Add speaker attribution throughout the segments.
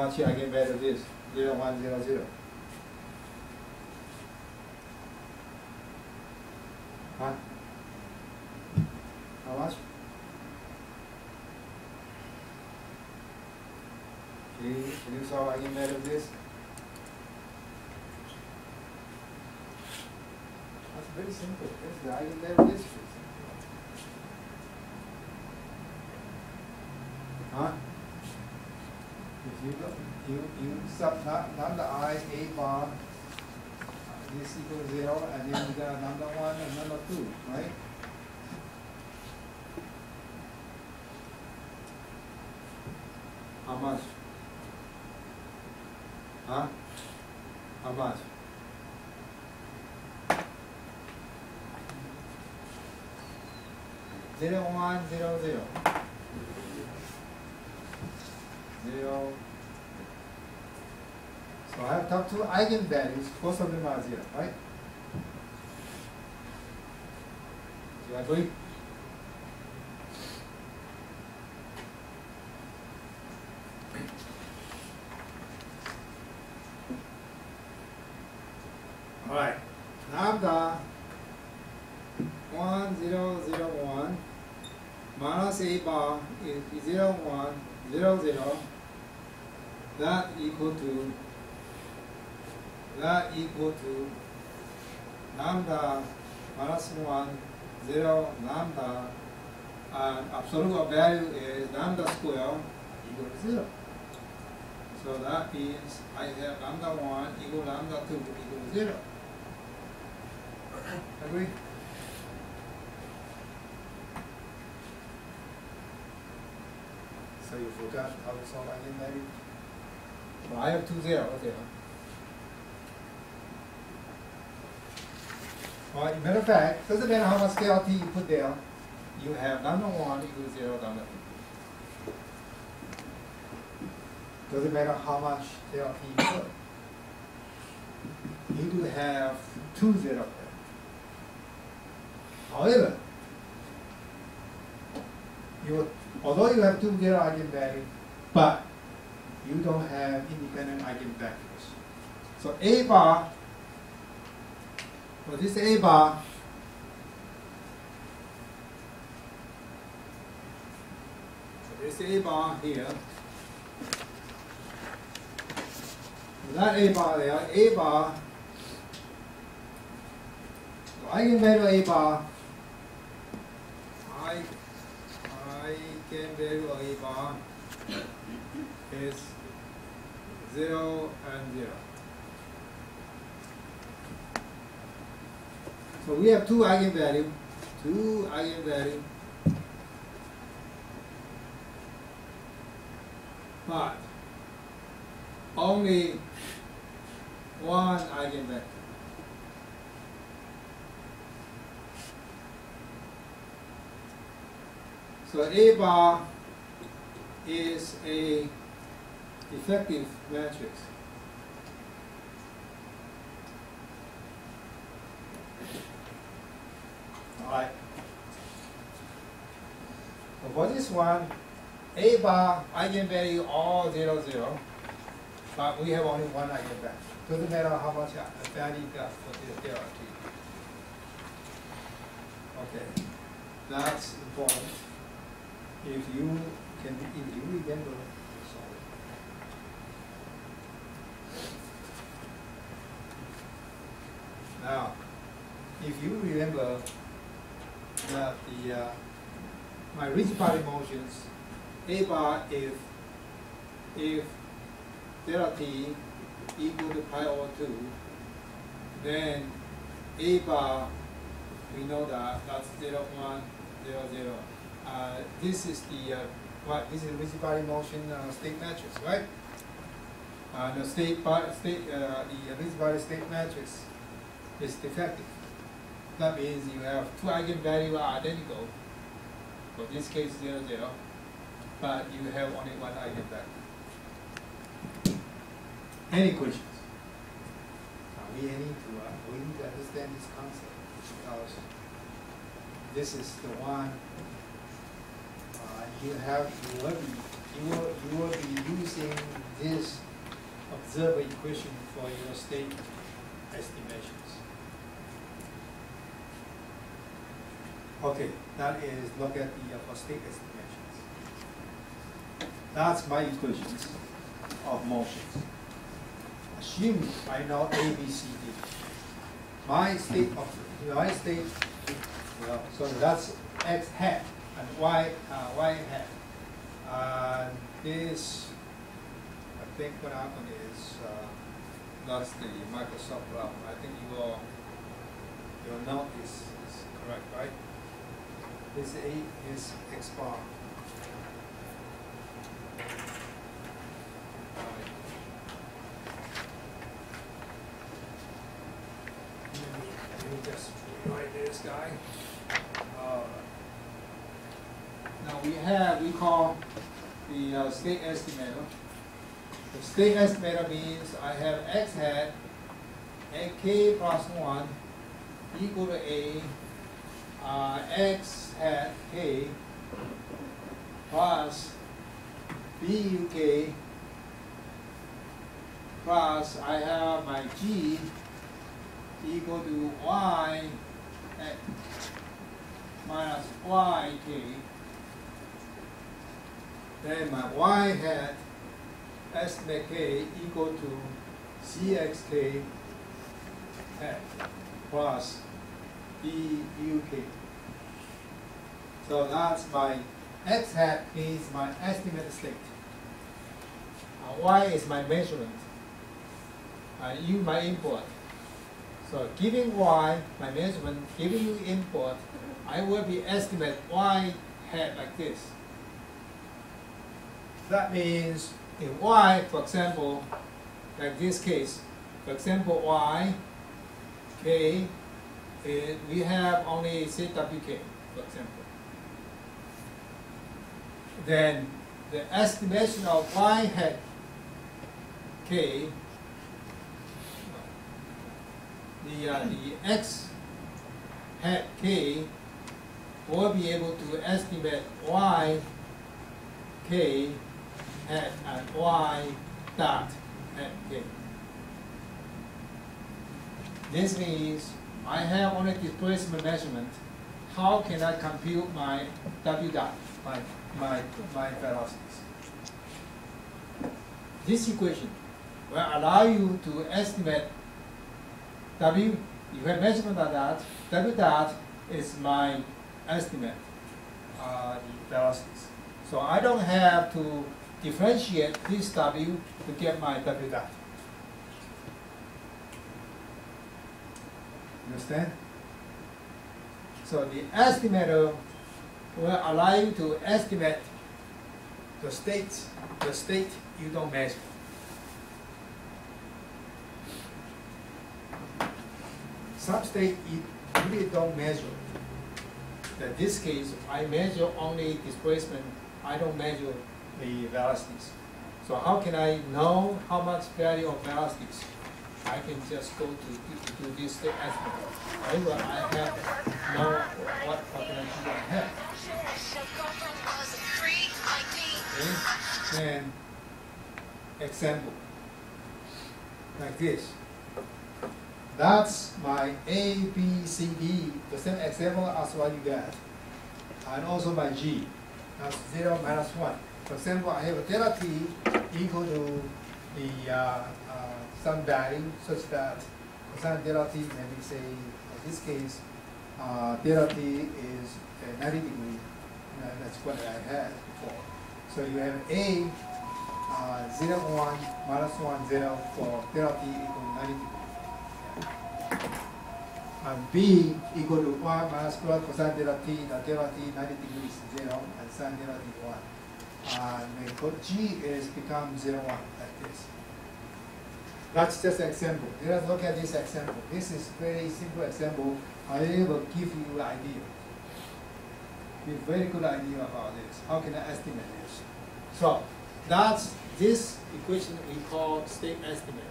Speaker 1: much eigenvalue is? 0, 1, 0, 0. Huh? How much? Can you solve eigenvalue of this? That's very simple. That's the eigenvalue of this. Huh? If you subtract lambda I a bar, this equals 0, and then you got number 1 and number 2, right? How much? Huh? How much? Zero, 1, 0, 0. 0. So I have talked to eigenvalues, both of them are 0, right? Do you agree? Alright, lambda 1, 0, 0, 1 minus a bar is 0, 1, 0, 0. That equal to lambda minus 1, 0, lambda, and absolute value is lambda square equal to 0. So that means I have lambda 1 equal lambda 2 equal to 0. Agree? So you forgot how to solve eigenvalue? Well, I have 2 0, okay. Well, matter of fact, doesn't matter how much delta you put there, you have lambda 1 equals 0, lambda 2. Doesn't matter how much delta you put. You do have 2 0. However, although you have 2 0 eigenvalue, but you don't have independent eigenvectors. So A bar, well, this A bar, so this A bar here, that A bar there, A bar, so eigenvalue A bar, eigenvalue A bar is 0 and 0. So we have two eigenvalues, but only one eigenvector. So A bar is a effective matrix. Alright. So for this one, A bar eigenvalue all 0, 0, but we have only one eigenvector. Doesn't matter how much value you got for this delta t. Okay, that's important. If you remember, sorry. Now, if you remember that my rigid body motions, A bar if delta t equal to pi over 2, then A bar, we know that that's 0, 1, 0, 0. This is the rigid body motion state matrix, right? The rigid body state matrix is defective. That means you have two eigenvalues are identical. For this case, 0, 0, but you have only one eigenvector. Any questions? We need to understand this concept because this is the one you will be you will be using this observer equation for your state estimations. Okay, that is look at the for state estimations. That's my equations of motions. Assume I know A, B, C, D. My state, well, so that's X hat and Y hat. This, I think what happened is, that's the Microsoft problem. I think your note is correct, right? This A is X bar. Let me just rewrite this guy. Now we call the state estimator. The state estimator means I have X hat and K plus 1 equal to A, X hat K plus BUK plus I have my G equal to Y minus YK. Then my Y hat estimate K equal to CXK hat plus BUK. So that's my X hat is my estimate state. Y is my measurement. U my input. So giving Y my measurement, giving U input, I will be estimate Y hat like this. That means in Y, for example, like this case, for example, Y, K, we have only CWK, for example. Then the estimation of Y hat K, the X hat K will be able to estimate Y K hat and Y dot hat K. This means I have only displacement measurement. How can I compute my W dot, my velocities? This equation will allow you to estimate W. You have measurement of that. W dot is my estimate, the velocities. So I don't have to differentiate this W to get my W dot. Understand? So the estimator will allow you to estimate the state you don't measure. Some state you really don't measure. In this case, I measure only displacement. I don't measure the velocities. So how can I know how much value of velocities? I can just go to this state estimate. However, I have know what potential I have. Okay? And example, like this. That's my A, B, C, D, the same example as what you got. And also my G, that's 0 minus 1. For example, I have a delta T equal to the some value such that cosine delta T, maybe say, in this case, delta T is 90 degrees. That's what I had before. So you have A, 0, 1, minus 1, 0 for delta T equal to 90 degrees. And B equal to 1 minus square cosine delta T, the delta T 90 degrees 0 and sine delta T 1. And G is become 0, 1 like this. That's just an example. Let's look at this example. This is very simple example. I will give you an idea. A very good idea about this. How can I estimate this? So that's this equation we call state estimate.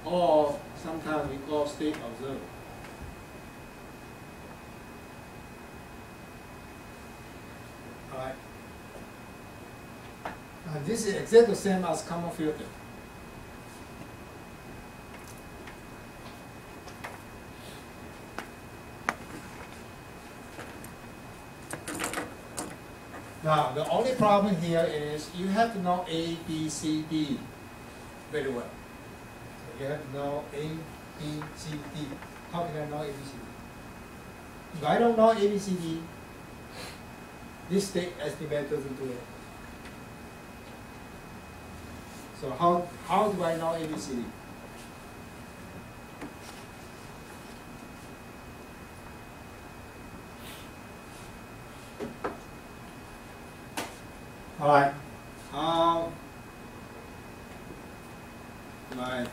Speaker 1: Or sometimes we call state observer. This is exactly the same as common filter. Now, the only problem here is you have to know A, B, C, D very well. So you have to know A, B, C, D. How can I know A, B, C, D? If I don't know A, B, C, D, this state estimate doesn't do it. So how do I know A, B, C, D? All right. How do I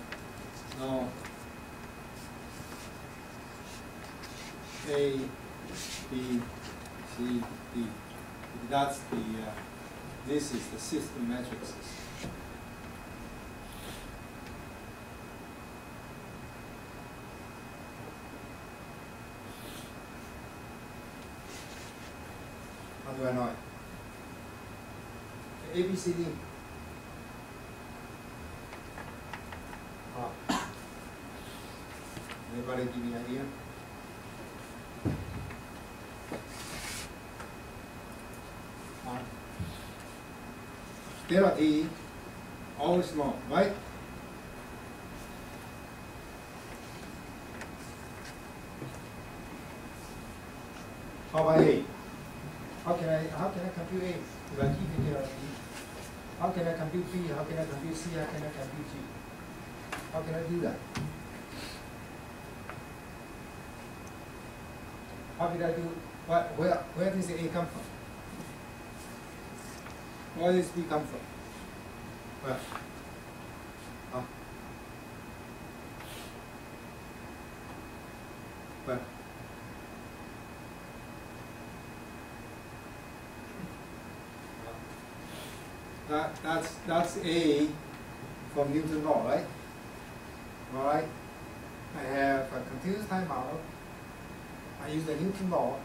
Speaker 1: know A, B, C, D? That's the this is the system matrices. How do I know it? A, B, C, D. Anybody give me an idea? Delta T, always known, right? How about A? How can I compute A? If I keep it delta T. How can I compute B? How can I compute C? How can I compute G? How can I do that? How did I do? Where does the A come from? Where does B come from? Where? Where? That's A from Newton's law, right? All right. I have a continuous time model. I use the Newton law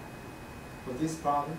Speaker 1: for this problem.